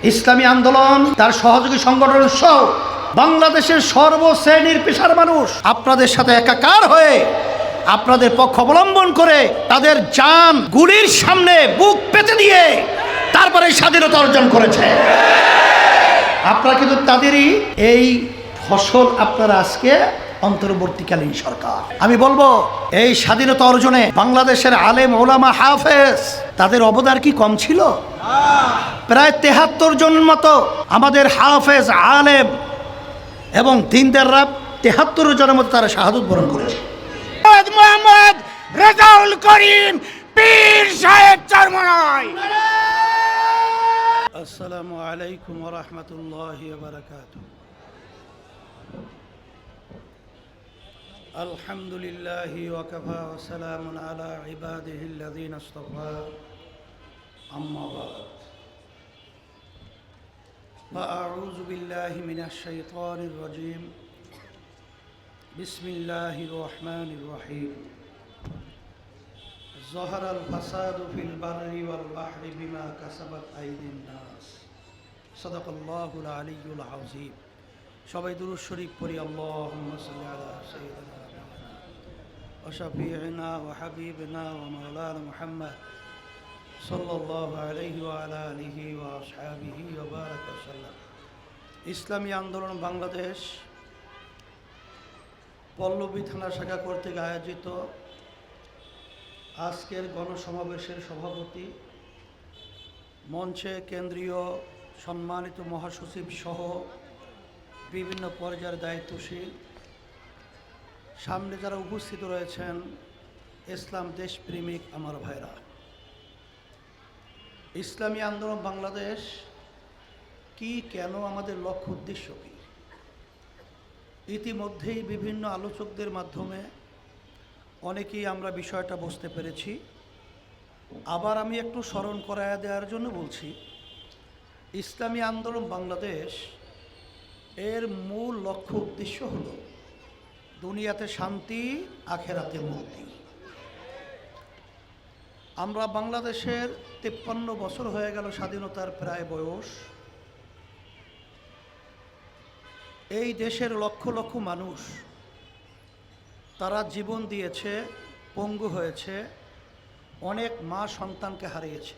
ইসলামী আন্দোলন তার সহযোগী সংগঠন সহ বাংলাদেশের সর্বশ্রেণীর পেশার মানুষ আপনাদের সাথে একাকার হয়ে আপনাদের পক্ষ অবলম্বন করে তাদের জান গুলির সামনে বুক পেতে দিয়ে তারপরে স্বাধীনতা অর্জন করেছে। আপনারা কিন্তু তাদেরই এই ফসল আপনারা আজকে অন্তর্বর্তীকালীন সরকার। আমি বলবো এই স্বাধীনতা অর্জনে বাংলাদেশের আলেম ওলামা হাফেজ তাদের অবদান কি কম ছিল? প্রায় ৭৩ জন মতো আমাদের হাফেজ আলেম এবং দিনদাররা ৭৩ জনের মতো তারা শাহাদত বরণ করেছে। মোহাম্মদ রেজাউল করিম পীর সাহেব চরমনাই। আসসালামু আলাইকুম ওয়া রাহমাতুল্লাহি ওয়া বারাকাতুহু। আলহামদুলিল্লাহি ওয়া কাফা ওয়া সালামুন আলা ইবাদিহিল্লাযীনা ইসতাফা। আম্মা বা'দ। আ'উযু বিল্লাহি মিনাশ শাইতানির রাজীম। বিসমিল্লাহির রহমানির রহিম। যাহারাল ফাসাদু ফিল বাররি ওয়াল বাহরি বিমা কাসাবাত আইদিন নাস। সাদাকাল্লাহুল আলিয়্যুল আযীম। সবাই দুরূদ শরীফ পড়ি। আল্লাহুম্মা সাল্লি আলা সাইয়্যিদিনা ওয়া শাফিঈনা ওয়া হাবিবিনা ওয়া মাওলানা মুহাম্মদ সাল্লাল্লাহু আলাইহি ওয়া আলা আলিহি ওয়া আসহাবিহি ওয়া বারাকা সাল্লাম। ইসলামী আন্দোলন বাংলাদেশ পল্লবী থানা শাখা কর্তৃক আয়োজিত আজকের গণসমাবেশের সভাপতি, মঞ্চে কেন্দ্রীয় সম্মানিত মহাসচিব সহ বিভিন্ন পর্যায়ের দায়িত্বশীল, সামনে যারা উপস্থিত রয়েছেন ইসলাম দেশপ্রেমিক আমার ভাইরা, ইসলামী আন্দোলন বাংলাদেশ কি, কেন, আমাদের লক্ষ্য উদ্দেশ্য কী, ইতিমধ্যেই বিভিন্ন আলোচকদের মাধ্যমে অনেকেই আমরা বিষয়টা বুঝতে পেরেছি। আবার আমি একটু স্মরণ করায়া দেওয়ার জন্য বলছি, ইসলামী আন্দোলন বাংলাদেশ এর মূল লক্ষ্য উদ্দেশ্য হলো দুনিয়াতে শান্তি, আখেরাতে মুক্তি। আমরা বাংলাদেশের ৫৩ বছর হয়ে গেল স্বাধীনতার প্রায় বয়স। এই দেশের লক্ষ লক্ষ মানুষ তারা জীবন দিয়েছে, পঙ্গু হয়েছে, অনেক মা সন্তানকে হারিয়েছে।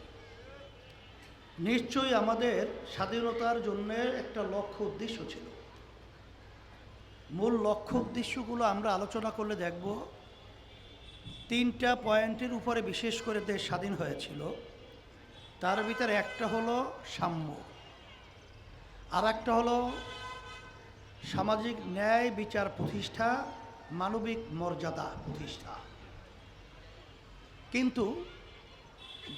নিশ্চয়ই আমাদের স্বাধীনতার জন্য একটা লক্ষ্য উদ্দেশ্য ছিল। মূল লক্ষ্য উদ্দেশ্যগুলো আমরা আলোচনা করলে দেখব ৩টা পয়েন্টের উপরে বিশেষ করে দেশ স্বাধীন হয়েছিল। তার ভিতরে একটা হলো সাম্য, আর একটা হলো সামাজিক ন্যায় বিচার প্রতিষ্ঠা, মানবিক মর্যাদা প্রতিষ্ঠা। কিন্তু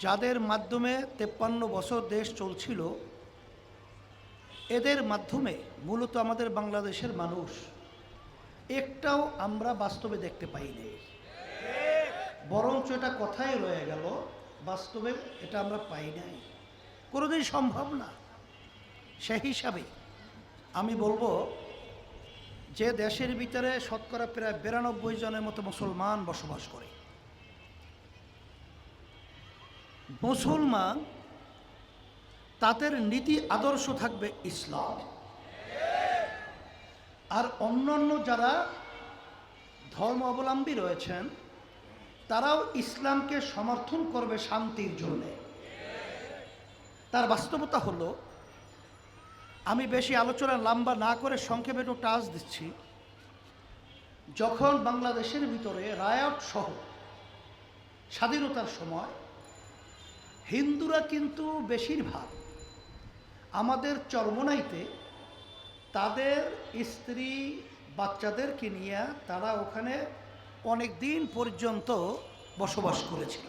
যাদের মাধ্যমে ৫৩ বছর দেশ চলছিল, এদের মাধ্যমে মূলত আমাদের বাংলাদেশের মানুষ একটাও আমরা বাস্তবে দেখতে পাইনি, বরঞ্চ এটা কথাই রয়ে গেল, বাস্তবে এটা আমরা পাই নাই, কোনোদিন সম্ভব না। সেই হিসাবে আমি বলবো যে দেশের ভিতরে শতকরা প্রায় ৯২ জনের মতো মুসলমান বসবাস করে। মুসলমান তাদের নীতি আদর্শ থাকবে ইসলাম, আর অন্যান্য যারা ধর্ম অবলম্বী রয়েছেন তারাও ইসলামকে সমর্থন করবে শান্তির জন্যে। তার বাস্তবতা হলো, আমি বেশি আলোচনা লম্বা না করে সংক্ষেপে একটু টাচ দিচ্ছি। যখন বাংলাদেশের ভিতরে রায়ট সহ স্বাধীনতার সময় হিন্দুরা কিন্তু বেশিরভাগ আমাদের চরমনাইতে তাদের স্ত্রী বাচ্চাদেরকে নিয়ে তারা ওখানে অনেক দিন পর্যন্ত বসবাস করেছিল।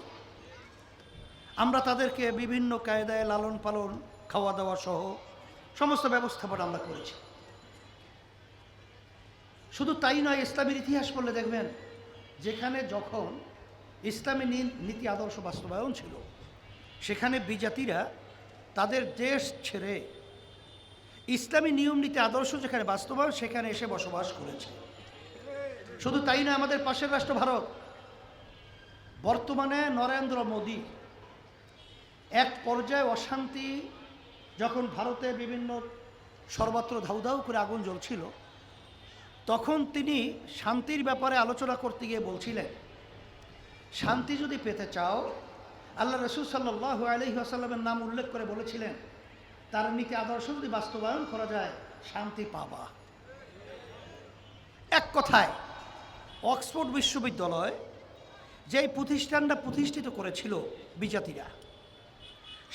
আমরা তাদেরকে বিভিন্ন কায়দায় লালন পালন, খাওয়া দাওয়া সহ সমস্ত ব্যবস্থাপনা আমরা করেছি। শুধু তাই নয়, ইসলামের ইতিহাস পড়লে দেখবেন যেখানে যখন ইসলামী নীতি আদর্শ বাস্তবায়ন ছিল, সেখানে বিজাতিরা তাদের দেশ ছেড়ে ইসলামী নিয়ম নীতি আদর্শ যেখানে বাস্তবায়ন, সেখানে এসে বসবাস করেছে। শুধু তাই নয়, আমাদের পাশের রাষ্ট্র ভারত, বর্তমানে নরেন্দ্র মোদী এক পর্যায়ে অশান্তি যখন ভারতে বিভিন্ন সর্বত্র ধাউ ধাউ করে আগুন জ্বলছিল, তখন তিনি শান্তির ব্যাপারে আলোচনা করতে গিয়ে বলছিলেন, শান্তি যদি পেতে চাও, আল্লাহ রসুল সাল্লাল্লাহু আলাইহি ওয়াসাল্লামের নাম উল্লেখ করে বলেছিলেন, তার নীতি আদর্শ যদি বাস্তবায়ন করা যায় শান্তি পাবা। এক কথায় অক্সফোর্ড বিশ্ববিদ্যালয় যেই প্রতিষ্ঠানটা প্রতিষ্ঠিত করেছিল বিজাতিরা,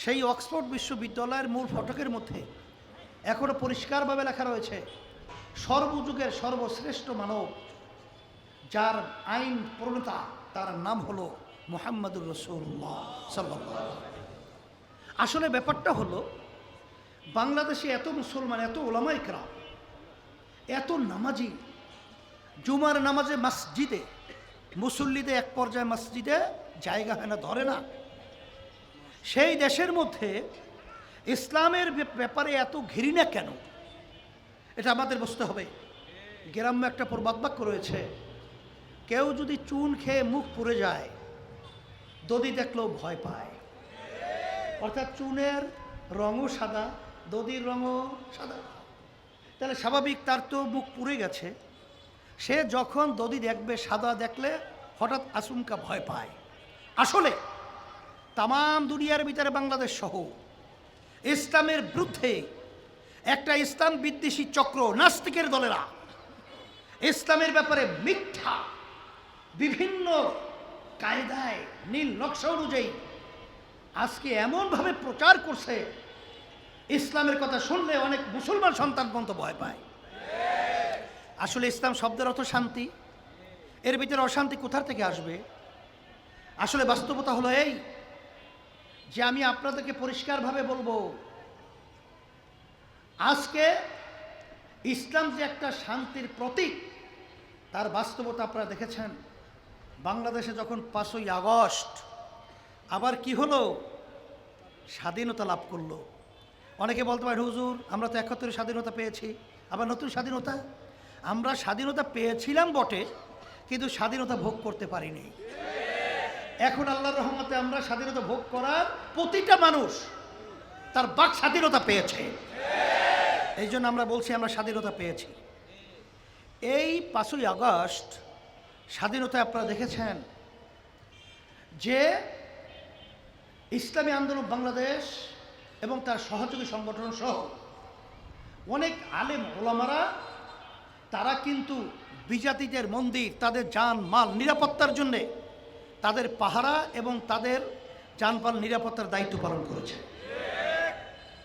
সেই অক্সফোর্ড বিশ্ববিদ্যালয়ের মূল ফটকের মধ্যে এখনো পরিষ্কারভাবে লেখা রয়েছে, সর্বযুগের সর্বশ্রেষ্ঠ মানব যার আইন প্রণেতা, তার নাম হলো মুহাম্মদুর রাসূলুল্লাহ সাল্লাল্লাহু আলাইহি ওয়াসাল্লাম। আসলে ব্যাপারটা হলো, বাংলাদেশে এত মুসলমান, এত ওলামায়ে কেরাম, এত নামাজি, জুমার নামাজে মসজিদে মুসল্লিদের এক পর্যায়ে মসজিদে জায়গা হয় না, ধরে না। সেই দেশের মধ্যে ইসলামের ব্যাপারে এত ঘৃণা কেন, এটা আমাদের বুঝতে হবে। গ্রাম্য একটা প্রবাদ বাক্য রয়েছে, কেউ যদি চুন খেয়ে মুখ পুড়ে যায়, দধি দেখলেও ভয় পায়। অর্থাৎ চুনের রঙও সাদা, দধির রঙও সাদা, তাহলে স্বাভাবিক তার তো মুখ পুড়ে গেছে, সে যখন দধি দেখবে সাদা দেখলে হঠাৎ আচমকা ভয় পায়। আসলে তাম দুনিয়ার ভিতরে বাংলাদেশ সহ ইসলামের বিরুদ্ধে একটা ইসলাম বিদ্বেষী চক্র, নাস্তিকের দলেরা ইসলামের ব্যাপারে মিথ্যা বিভিন্ন কায়দায় নীল নকশা অনুযায়ী আজকে এমনভাবে প্রচার করছে, ইসলামের কথা শুনলে অনেক মুসলমান সন্তান পর্যন্ত ভয় পায়। আসলে ইসলাম শব্দের অর্থ শান্তি, এর ভিতরে অশান্তি কোথা থেকে আসবে? আসলে বাস্তবতা হলো এই যে, আমি আপনাদেরকে পরিষ্কারভাবে বলবো, আজকে ইসলাম যে একটা শান্তির প্রতীক, তার বাস্তবতা আপনারা দেখেছেন। বাংলাদেশে যখন 5ই আগস্ট আবার কি হলো, স্বাধীনতা লাভ করলো। অনেকে বলতে পারে, হুজুর আমরা তো 71 স্বাধীনতা পেয়েছি, আবার নতুন স্বাধীনতা। আমরা স্বাধীনতা পেয়েছিলাম বটে, কিন্তু স্বাধীনতা ভোগ করতে পারিনি। এখন আল্লাহর রহমতে আমরা স্বাধীনতা ভোগ করার প্রতিটা মানুষ তার বাক স্বাধীনতা পেয়েছে। এই জন্য আমরা বলছি আমরা স্বাধীনতা পেয়েছি। এই 5ই আগস্ট স্বাধীনতায় আপনারা দেখেছেন যে ইসলামী আন্দোলন বাংলাদেশ এবং তার সহযোগী সংগঠন সহ অনেক আলেম ওলামারা, তারা কিন্তু বিজাতিদের মন্দির, তাদের জান মাল নিরাপত্তার জন্যে তাদের পাহারা এবং তাদের জানমাল নিরাপত্তার দায়িত্ব পালন করেছে।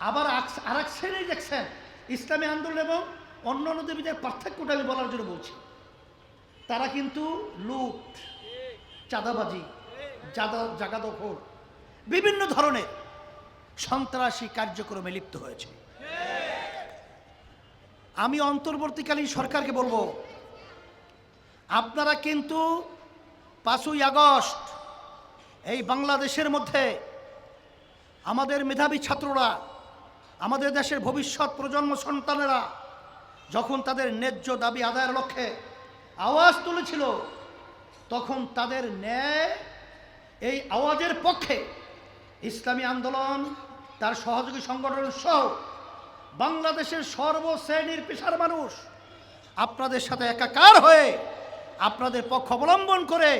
আবার আর এক শ্রেণী দেখছেন, ইসলামী আন্দোলন এবং অন্য অন্যদের ভিতরে পার্থক্যটা আমি বলার জন্য বলছি, তারা কিন্তু লুট, চাঁদাবাজি, জাগা দখল, বিভিন্ন ধরনের সন্ত্রাসী কার্যক্রমে লিপ্ত হয়েছে। আমি অন্তর্বর্তীকালীন সরকারকে বলবো, আপনারা কিন্তু 5ই আগস্ট এই বাংলাদেশের মধ্যে আমাদের মেধাবী ছাত্ররা, আমাদের দেশের ভবিষ্যৎ প্রজন্ম সন্তানেরা যখন তাদের ন্যায্য দাবি আদায়ের লক্ষ্যে আওয়াজ তুলেছিল, তখন তাদের ন্যায় এই আওয়াজের পক্ষে ইসলামী আন্দোলন, তার সহযোগী সংগঠন সহ বাংলাদেশের সর্বশ্রেণীর পেশার মানুষ আপনাদের সাথে একাকার হয়ে আপনাদের পক্ষ অবলম্বন করে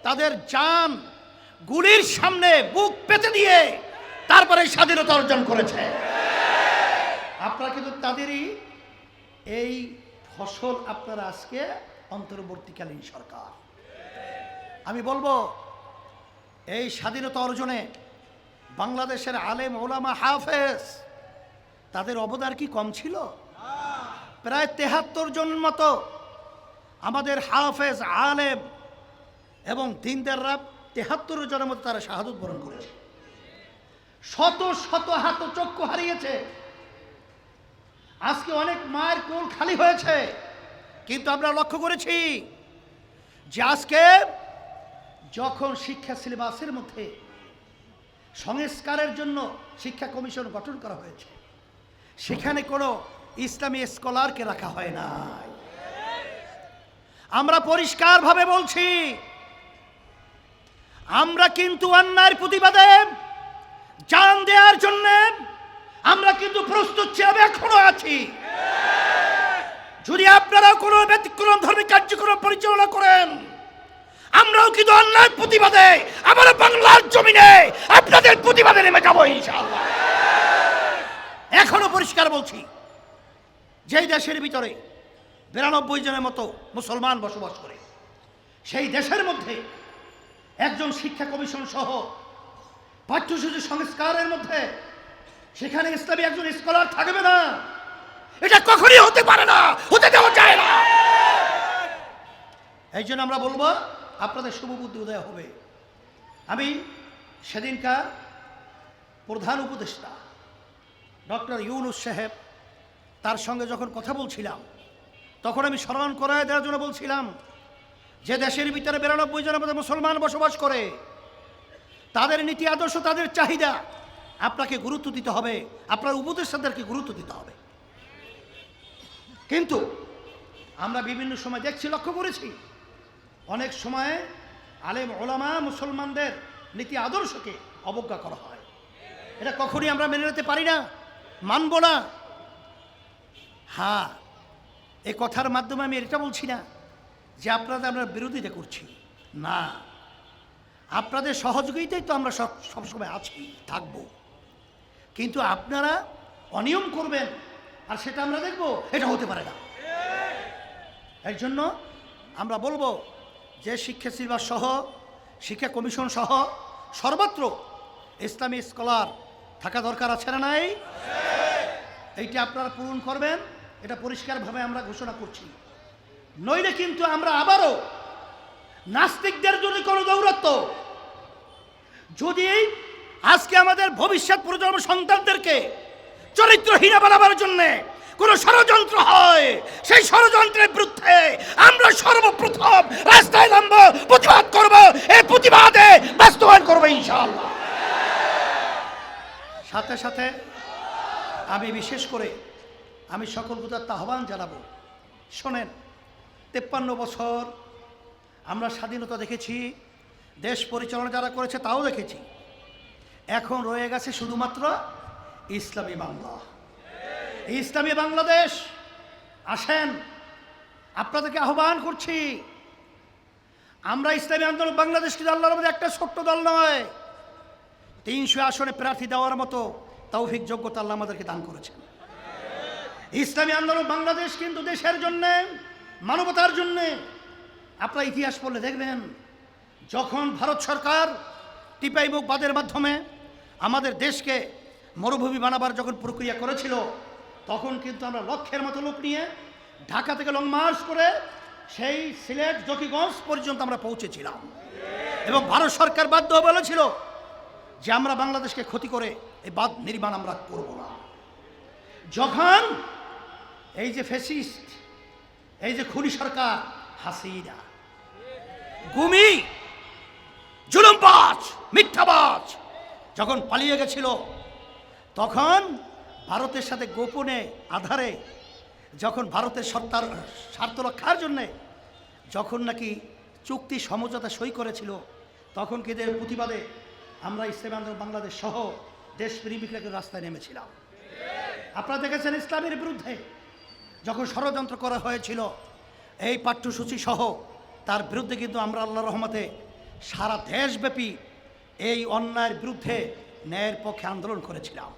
তাদের জান গুলির সামনে বুক পেতে দিয়ে তারপরে স্বাধীনতা অর্জন করেছে। আপনারা কিন্তু তাদেরই এই ফসল আপনারা আজকে অন্তর্বর্তীকালীন সরকার। আমি বলবো, এই স্বাধীনতা অর্জনে বাংলাদেশের আলেম ওলামা হাফেজ তাদের অবদান কি কম ছিল? প্রায় 73 জন মতো আমাদের হাফেজ, আলেম এবং দিনদাররা 73 জনের মতো তারা শাহাদত বরণ করেছে। শত শত হাত চক্ষু হারিয়েছে। আজকে অনেক মায়ের কোল খালি হয়েছে। কিন্তু আমরা লক্ষ্য করেছি যে আজকে যখন শিক্ষা সিলেবাসের মধ্যে সংস্কারের জন্য শিক্ষা কমিশন গঠন করা হয়েছে, সেখানে কোনো ইসলামী স্কলারকে রাখা হয় না। আমরা পরিষ্কারভাবে বলছি, আমরা কিন্তু অন্যায়ের প্রতিবাদে জান দেওয়ার জন্য আমরা কিন্তু প্রস্তুত ছিলাম, এখনো আছি। যদি আপনারা কোনো ব্যতিক্রম ধর্মী কার্যক্রম পরিচালনা করেন, আমরাও কিন্তু অন্যায় প্রতিবাদে আমার বাংলার জমিনে আপনাদের প্রতিবাদে নেমে যাবো ইনশাআল্লাহ। এখনো পরিষ্কার বলছি, যেই দেশের ভিতরে 92 জনের মতো মুসলমান বসবাস করে, সেই দেশের মধ্যে একজন শিক্ষা কমিশন সহ পাঠ্যসূচি সংস্কারের মধ্যে সেখানে ইসলামী একজন স্কলার থাকবে না, এটা কখনই হতে পারে না, হতে দেওয়া যায় না। এই জন্য আমরা বলবো আপনাদের শুভবুদ্ধি উদয় হবে। আমি সেদিনকার প্রধান উপদেষ্টা ডক্টর ইউনুস সাহেব তার সঙ্গে যখন কথা বলছিলাম, তখন আমি স্মরণ করায় দেওয়ার জন্য বলছিলাম যে দেশের ভিতরে 92 জনের মধ্যে মুসলমান বসবাস করে, তাদের নীতি আদর্শ, তাদের চাহিদা আপনাকে গুরুত্ব দিতে হবে, আপনার উপদেষ্টাদেরকে গুরুত্ব দিতে হবে। কিন্তু আমরা বিভিন্ন সময় দেখছি, লক্ষ্য করেছি, অনেক সময় আলেম ওলামা মুসলমানদের নীতি আদর্শকে অবজ্ঞা করা হয়। এটা কখনই আমরা মেনে নিতে পারি না, মানব না। হ্যাঁ, এই কথার মাধ্যমে আমি এটা বলছি না যে আমরা বিরোধিতা করছি, না, আপনাদের সহযোগিতাই তো আমরা সবসময় আছি, থাকব। কিন্তু আপনারা অনিয়ম করবেন আর সেটা আমরা দেখব, এটা হতে পারে না। এর জন্য আমরা বলবো যে শিক্ষা সিলেবাস সহ, শিক্ষা কমিশন সহ সর্বত্র ইসলামী স্কলার থাকা দরকার আছে না নাই? এইটা আপনারা পূরণ করবেন, এটা পরিষ্কারভাবে আমরা ঘোষণা করছি। নইলে কিন্তু আমরা আবারও নাস্তিকদের জন্য কোনো দৌরাত্ম, যদি আজকে আমাদের ভবিষ্যৎ প্রজন্ম সন্তানদেরকে চরিত্রহীন বানাবার জন্য কোন ষড়যন্ত্র হয়, সেই ষড়যন্ত্রের বিরুদ্ধে আমরা সর্বপ্রথম রাস্তায় নামব, প্রতিবাদ করব, এই প্রতিবাদে বাস্তবায়ন করবো ইনশাআল্লাহ। সাথে সাথে আমি বিশেষ করে আমি সকল প্রতি আহ্বান জানাবো, শোনেন, 53 বছর আমরা স্বাধীনতা দেখেছি, দেশ পরিচালনা যারা করেছে তাও দেখেছি, এখন রয়ে গেছে শুধুমাত্র ইসলামী বাংলা, ইসলামী বাংলাদেশ। আসেন, আপনাদেরকে আহ্বান করছি, আমরা ইসলামী আন্দোলন বাংলাদেশ কিন্তু আল্লাহর মধ্যে একটা ছোট্ট দল নয়, 300 আসনে প্রার্থী দেওয়ার মতো তৌফিক যোগ্যতা আল্লাহ আমাদেরকে দান করেছেন। ইসলামী আন্দোলন বাংলাদেশ কিন্তু দেশের জন্য, মানবতার জন্য। আপনারা ইতিহাস পড়লে দেখবেন, যখন ভারত সরকার টিপাই মুখ বাদের মাধ্যমে আমাদের দেশকে মরুভূমি বানাবার যখন প্রক্রিয়া করেছিল, তখন কিন্তু আমরা লক্ষের মতো লোক নিয়ে ঢাকা থেকে লং মার্চ করে সেই সিলেট জকিগঞ্জ পর্যন্ত আমরা পৌঁছেছিলাম, এবং ভারত সরকার বাধ্য বলেছিল যে আমরা বাংলাদেশকে ক্ষতি করে এই বাঁধ নির্মাণ আমরা করব না। যখন এই যে ফ্যাসিস্ট, এই যে খুনি সরকার হাসিনা, গুমি, জুলুমবাজ, মিথ্যাবাজ যখন পালিয়ে গেছিল, তখন ভারতের সাথে গোপনে আধারে যখন ভারতের সত্তার স্বার্থ রক্ষার জন্যে যখন নাকি চুক্তি সমঝোতা সই করেছিল, তখন কিন্তু এর প্রতিবাদে আমরা ইসলামী আন্দোলন বাংলাদেশ সহ দেশপ্রেমিকরা রাস্তায় নেমেছিলাম। আপনারা দেখেছেন ইসলামের বিরুদ্ধে যখন ষড়যন্ত্র করা হয়েছিল, এই পাঠ্যসূচি সহ তার বিরুদ্ধে কিন্তু আমরা আল্লাহর রহমতে সারা দেশব্যাপী এই অন্যায়ের বিরুদ্ধে ন্যায়ের পক্ষে আন্দোলন করেছিলাম।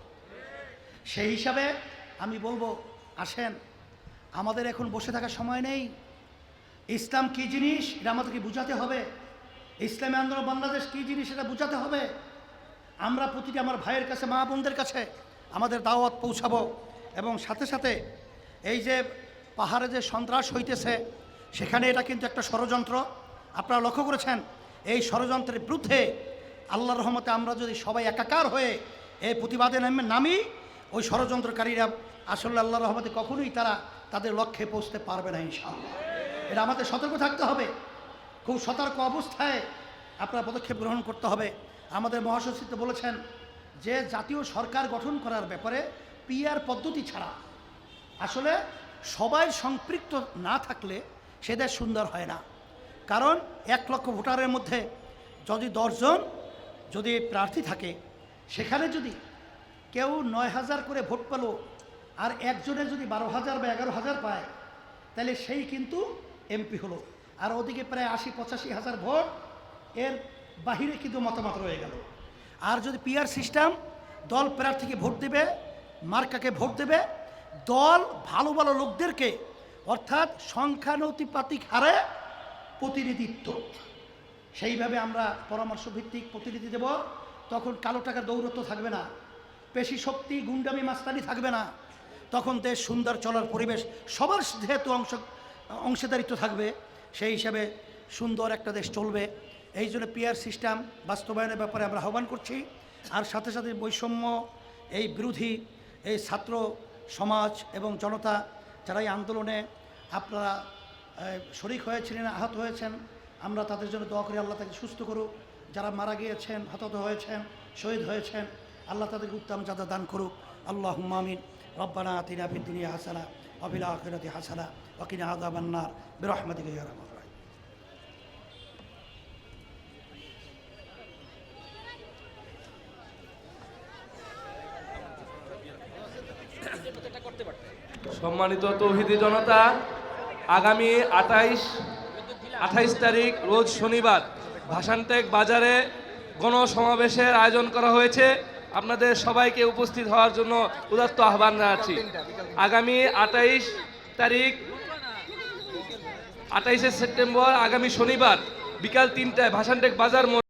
সেই হিসাবে আমি বলবো, আসেন, আমাদের এখন বসে থাকার সময় নেই। ইসলাম কী জিনিস এটা আমাদেরকে বুঝাতে হবে, ইসলামী আন্দোলন বাংলাদেশ কী জিনিস এটা বুঝাতে হবে। আমরা প্রতিটি আমার ভাইয়ের কাছে, মা বোনদের কাছে আমাদের দাওয়াত পৌঁছাবো, এবং সাথে সাথে এই যে পাহাড়ে যে সন্ত্রাস হইতেছে, সেখানে এটা কিন্তু একটা ষড়যন্ত্র। আপনারা লক্ষ্য করেছেন, এই ষড়যন্ত্রের বিরুদ্ধে আল্লাহর রহমতে আমরা যদি সবাই একাকার হয়ে এই প্রতিবাদে নামি, ওই ষড়যন্ত্রকারীরা আসলে আল্লাহর রহমতে কখনোই তারা তাদের লক্ষ্যে পৌঁছতে পারবে না ইনশাআল্লাহ। এটা আমাদের সতর্ক থাকতে হবে, খুব সতর্ক অবস্থায় আপনার পদক্ষেপ গ্রহণ করতে হবে। আমাদের মহাসচিব বলেছেন যে জাতীয় সরকার গঠন করার ব্যাপারে পিআর পদ্ধতি ছাড়া আসলে সবাই সম্পৃক্ত না থাকলে সে দেশ সুন্দর হয় না। কারণ 1 লক্ষ ভোটারের মধ্যে যদি 10 জন যদি প্রার্থী থাকে, সেখানে যদি কেউ 9,000 করে ভোট পেল, আর একজনের যদি 12,000 বা 11,000 পায়, তাহলে সেই কিন্তু এমপি হলো। আর ওদিকে প্রায় 80-85,000 ভোট, এর বাহিরে কিন্তু মতামত রয়ে গেল। আর যদি পিআর সিস্টেম, দল প্রার্থীকে ভোট দেবে, মার্কাকে ভোট দেবে, দল ভালো ভালো লোকদেরকে, অর্থাৎ সংখ্যানুপাতিক হারে প্রতিনিধিত্ব, সেইভাবে আমরা পরামর্শ ভিত্তিক প্রতিনিধি দেব। তখন কালো টাকার দৌরত্ব থাকবে না, পেশি শক্তি, গুন্ডামি, মাস্তানি থাকবে না। তখন দেশ সুন্দর চলার পরিবেশ, সবার যেহেতু অংশীদারিত্ব থাকবে, সেই হিসাবে সুন্দর একটা দেশ চলবে। এই জন্য পিআর সিস্টেম বাস্তবায়নের ব্যাপারে আমরা আহ্বান করছি। আর সাথে সাথে বৈষম্য এই বিরোধী এই ছাত্র সমাজ এবং জনতা যারা এই আন্দোলনে আপনারা শরিক হয়েছিলেন, আহত হয়েছেন, আমরা তাদের জন্য দোয়া করি আল্লাহ তাকে সুস্থ করুক। যারা মারা গিয়েছেন, হতাহত হয়েছেন, শহীদ হয়েছেন, আল্লাহ তাদেরকে উত্তম যাদা দান করুক। আল্লাহুম্মা আমিন। রব্বানা আতিনা ফিদ দুনিয়া হাসানা ওয়া ফিল আখিরাতি হাসানা ওয়া কিনা আযাবান নার বিরহমাতিকা ইয়া আরহামার রাহিম। সম্মানিত তৌহিদি জনতা, আগামী 28 তারিখ রোজ শনিবার ভাসানটেক বাজারে গণসমাবেশের আয়োজন করা হয়েছে। আপনাদের সবাইকে উপস্থিত হওয়ার জন্য উদাত্ত আহ্বান জানাচ্ছি। আগামী 28শে সেপ্টেম্বর, আগামী শনিবার বিকাল 3টায় ভাসানটেক বাজার মোড়ে